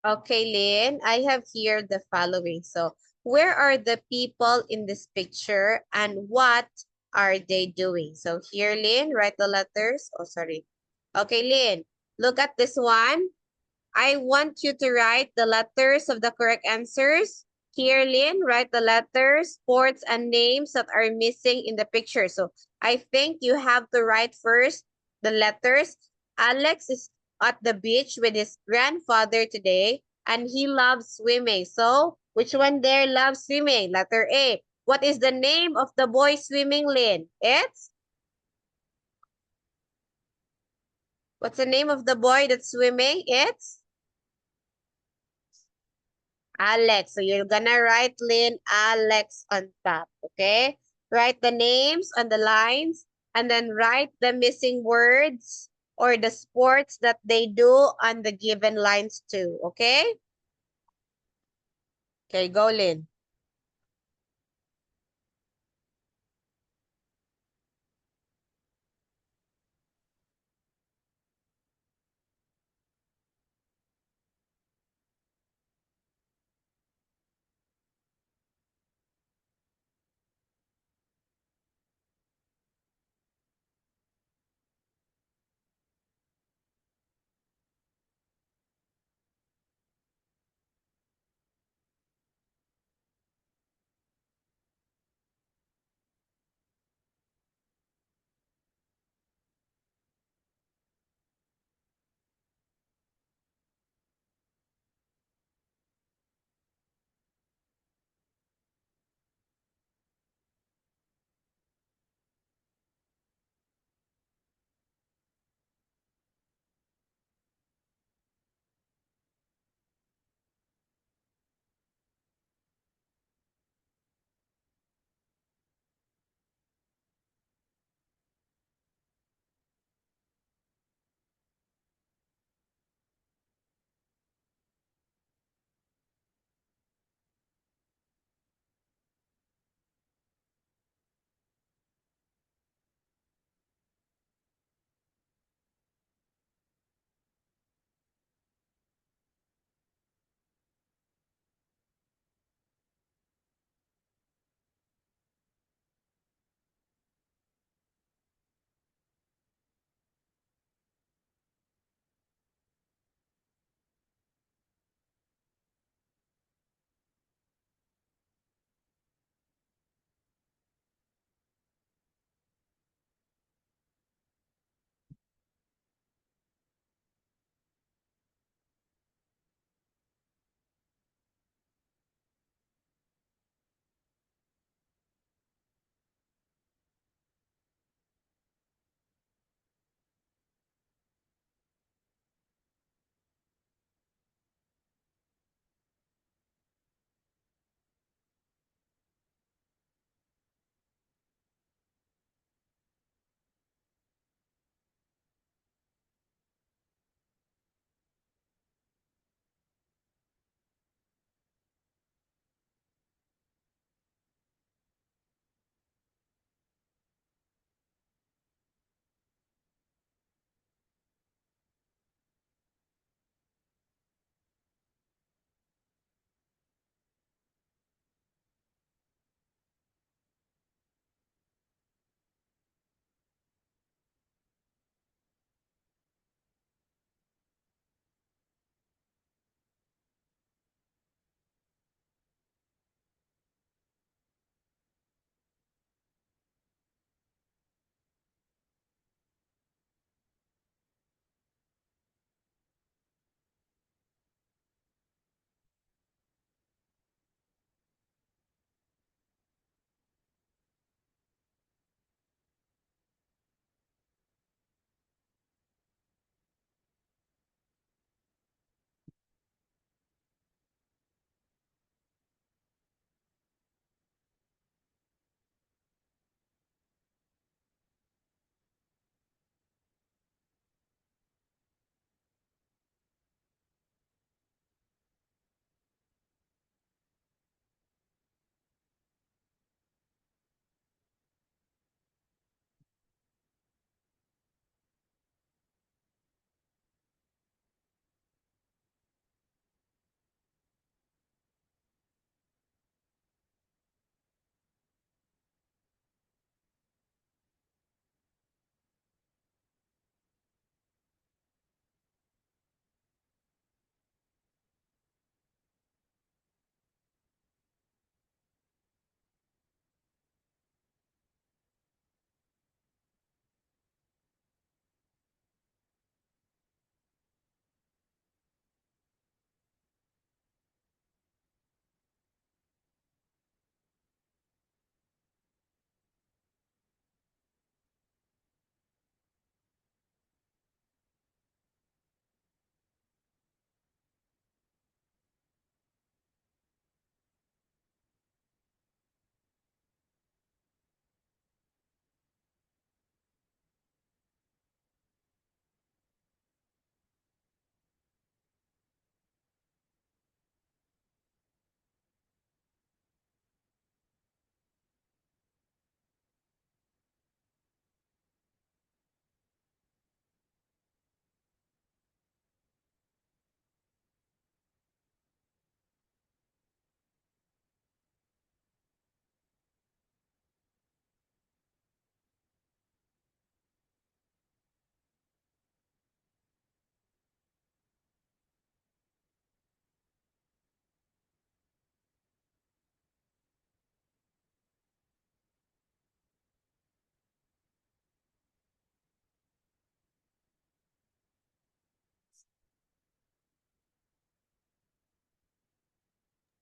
Okay, Lynn, I have here the following. So, where are the people in this picture and what are they doing? So, here, Lynn, write the letters. Oh, sorry. Okay, Lynn, look at this one. I want you to write the letters of the correct answers. Here, Lynn, write the letters, sports, and names that are missing in the picture. So I think you have to write first the letters. Alex is at the beach with his grandfather today, and he loves swimming. So which one there loves swimming? Letter A. What is the name of the boy swimming, Lynn? What's the name of the boy that's swimming? It's Alex. So you're gonna write Lynn Alex on top, okay? Write the names on the lines and then write the missing words or the sports that they do on the given lines too, okay? Okay, go Lynn.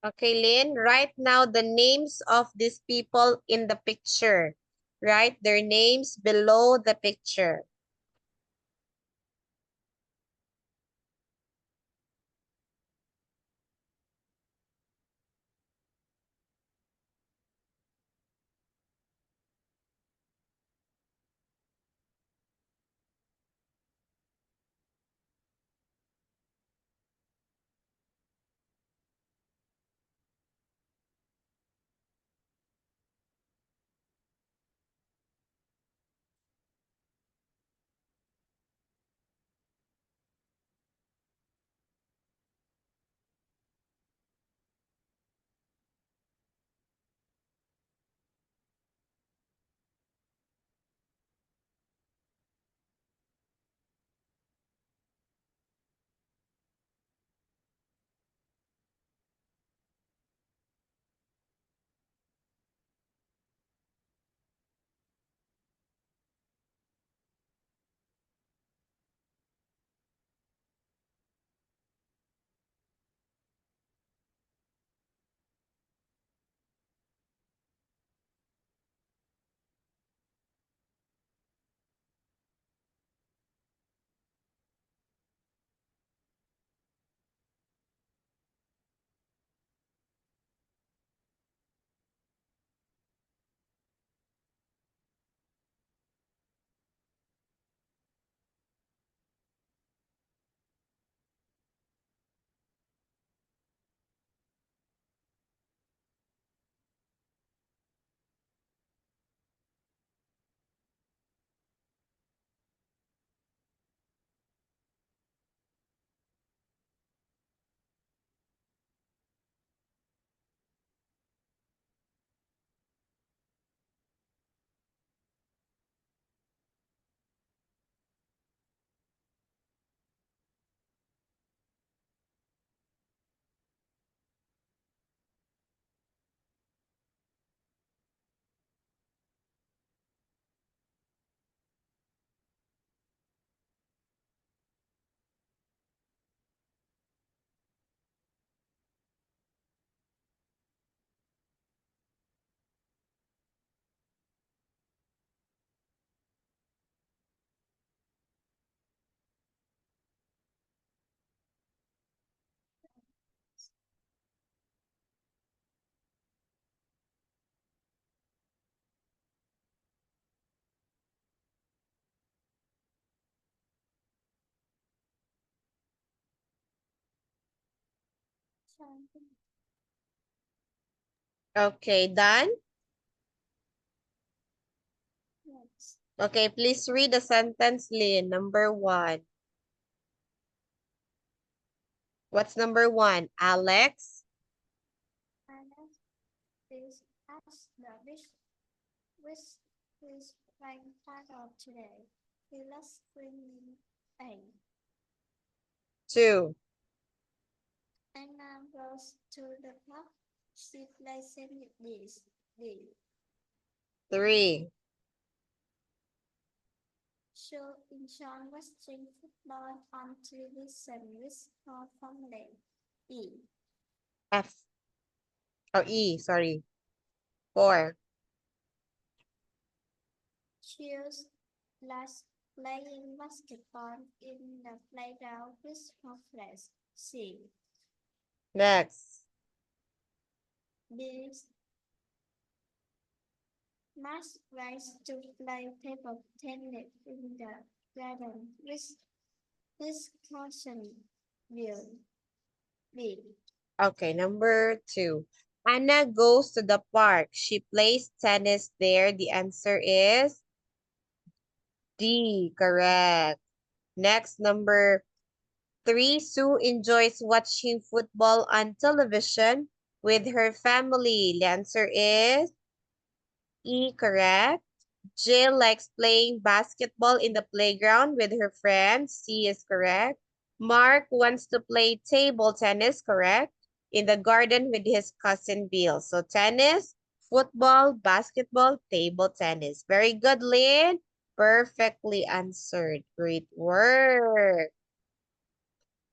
Okay, Lynn, write now the names of these people in the picture. Write their names below the picture. Okay, done? Okay, please read the sentence, Lynn. Number 1. What's number 1? Alex? Alex is asked the which is playing part of today. He loves bringing a 2. Anna goes to the park. She plays with this. 3. So enjoy watching football on television with her family. E. F. Or E, sorry. 4. Cheers last playing basketball in the playground with her friends. C. Next. This Max likes to play table tennis in the garden with his cousin Will. B. Okay, number 2. Anna goes to the park. She plays tennis there. The answer is D, correct. Next, number 3. Sue enjoys watching football on television with her family. The answer is E, correct. Jill likes playing basketball in the playground with her friends. C is correct. Mark wants to play table tennis, correct, in the garden with his cousin Bill. So tennis, football, basketball, table tennis. Very good, Lynn. Perfectly answered. Great work.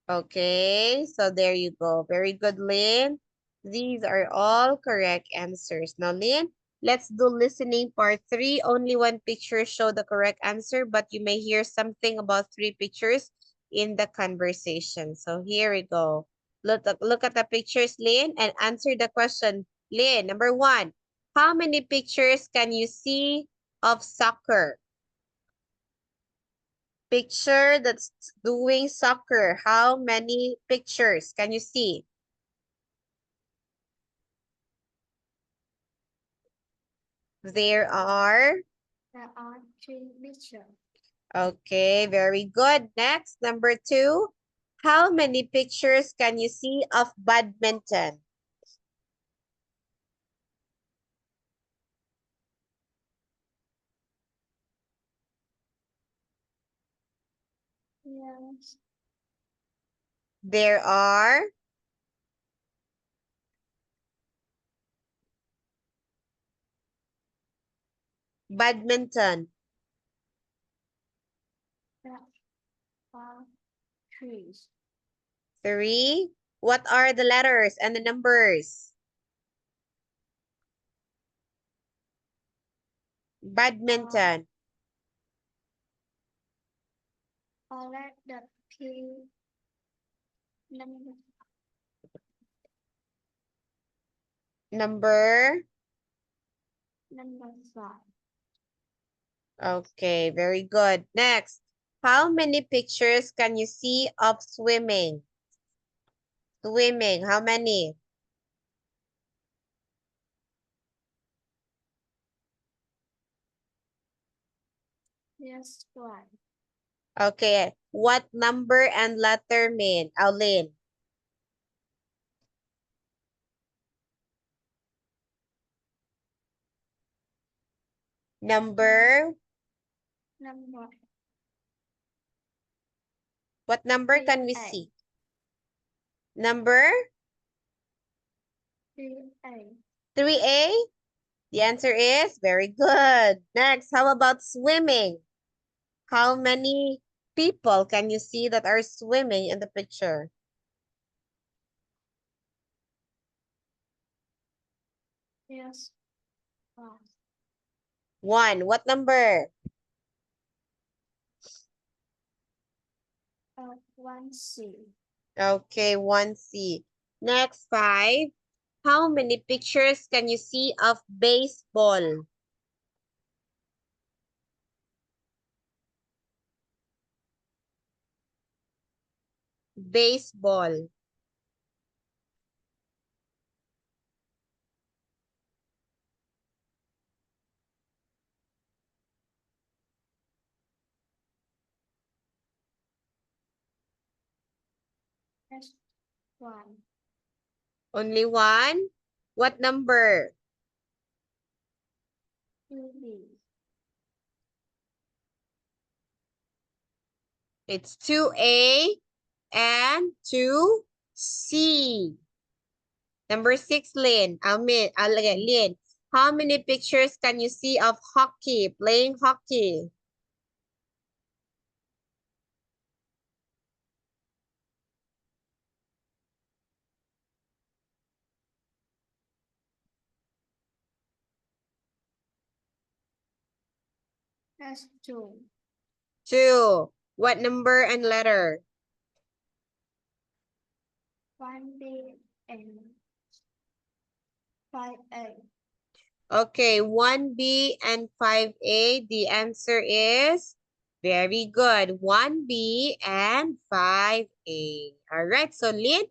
Okay, so there you go. Very good, Lynn. These are all correct answers. Now, Lynn, let's do listening part 3. Only one picture show the correct answer, but you may hear something about 3 pictures in the conversation. So here we go. Look at the pictures, Lynn, and answer the question. Lynn, number 1. How many pictures can you see of soccer? Picture that's doing soccer. How many pictures can you see? There are. There are 3 pictures. Okay, very good. Next, number 2. How many pictures can you see of badminton? Yes. There are. Badminton. There are 3. 3. What are the letters and the numbers? Badminton. Select the P number Number. 5. Okay, very good. Next, how many pictures can you see of swimming? Swimming, how many? Yes, 1. Okay, what number and letter mean? Aulin. Number, Number what number can we 3A. see? Number 3A. 3A? The answer is very good. Next, how about swimming? How many people can you see that are swimming in the picture? Yes, 1. 1. What number? 1C. Okay, 1C. Next, 5. How many pictures can you see of baseball? Baseball. Yes, 1. Only 1? What number? 2B. It's 2A and 2C. Number 6, Lynn. Again, Lynn. How many pictures can you see of hockey, playing hockey? Yes, 2. 2. What number and letter? 1B and 5A. Okay, 1B and 5A. The answer is very good. 1B and 5A. All right, so Lynn,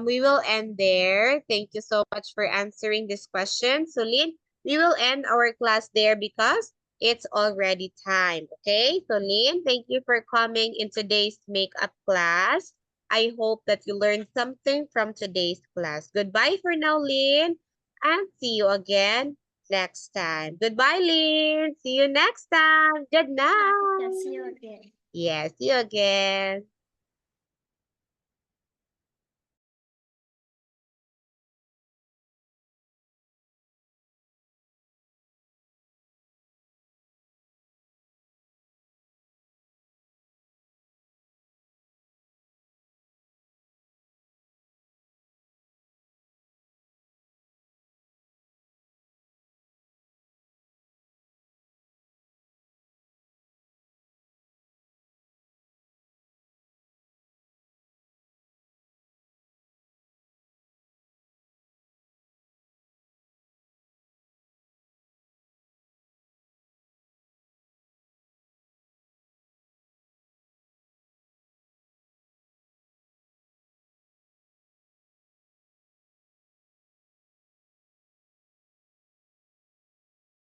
we will end there. Thank you so much for answering this question. So Lynn, we will end our class there because it's already time. Okay, so Lynn, thank you for coming in today's makeup class. I hope that you learned something from today's class. Goodbye for now, Lynn, and see you again next time. Goodbye, Lynn. See you next time. Good Yeah, night. see you again. Yes, see you again.